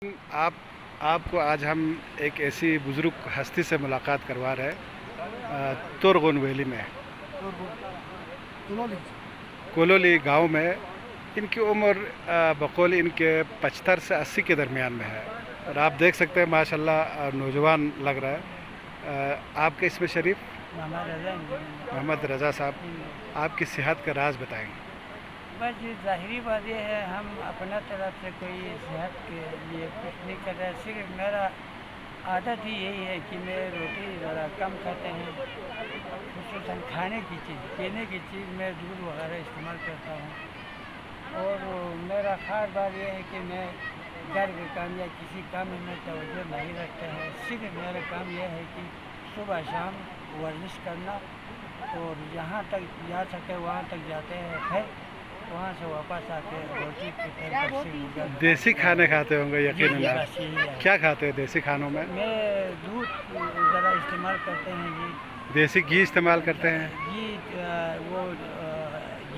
आप आपको आज हम एक ऐसी बुज़ुर्ग हस्ती से मुलाकात करवा रहे हैं तोरगोन वैली में कोलोली। कोलोली गांव में। इनकी उम्र बकौल इनके 75 से 80 के दरमियान में है और आप देख सकते हैं माशाल्लाह नौजवान लग रहा है। आपके इसमें शरीफ मोहम्मद रज़ा साहब, आपकी सेहत का राज बताएंगे। बस ये ज़ाहिरी बात ये है, हम अपना तरफ से कोई सेहत के लिए कुछ नहीं कर रहे। सिर्फ मेरा आदत ही यही है कि मैं रोटी ज़रा कम खाते हैं, खुसूसन खाने की चीज़, पीने की चीज़ में दूध वगैरह इस्तेमाल करता हूँ। और मेरा ख़ास बात यह है कि मैं घर के काम या किसी काम में तवज्जो नहीं रखता है। सिर्फ मेरा काम यह है कि सुबह शाम वर्जिश करना और जहाँ तक जा सके वहाँ तक जाते हैं, फिर वहाँ से वापस आके रोटी की तरफ। देसी खाने खाते होंगे यकीनन आप। बस यही है। क्या खाते हैं देसी खानों में? मैं दूध ज़रा इस्तेमाल करते हैं जी। देसी घी इस्तेमाल करते हैं? घी वो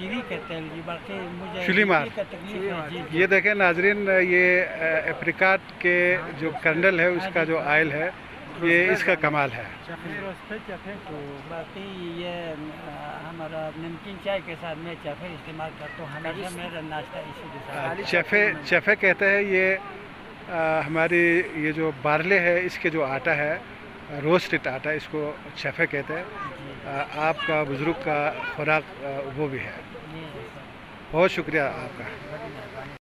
गिरी के तेल जी, बाकी मुझे शुलीमार। घी का तकलीफ है जी। ये देखें नाजरीन, ये एप्रिकॉट के जो कर्नल है उसका जो ऑयल है, ये इसका कमाल है। तो बाकी ये हमारा नमकीन चाय के साथ मैं चफ़े इस्तेमाल करता हूँ। हमेशा मेरा नाश्ता इसी के साथ। चफ़े कहते हैं ये हमारी ये जो बारले है इसके जो आटा है, रोस्टेड आटा, इसको चफ़े कहते हैं। आपका बुज़ुर्ग का खुराक वो भी है। जी। बहुत शुक्रिया आपका।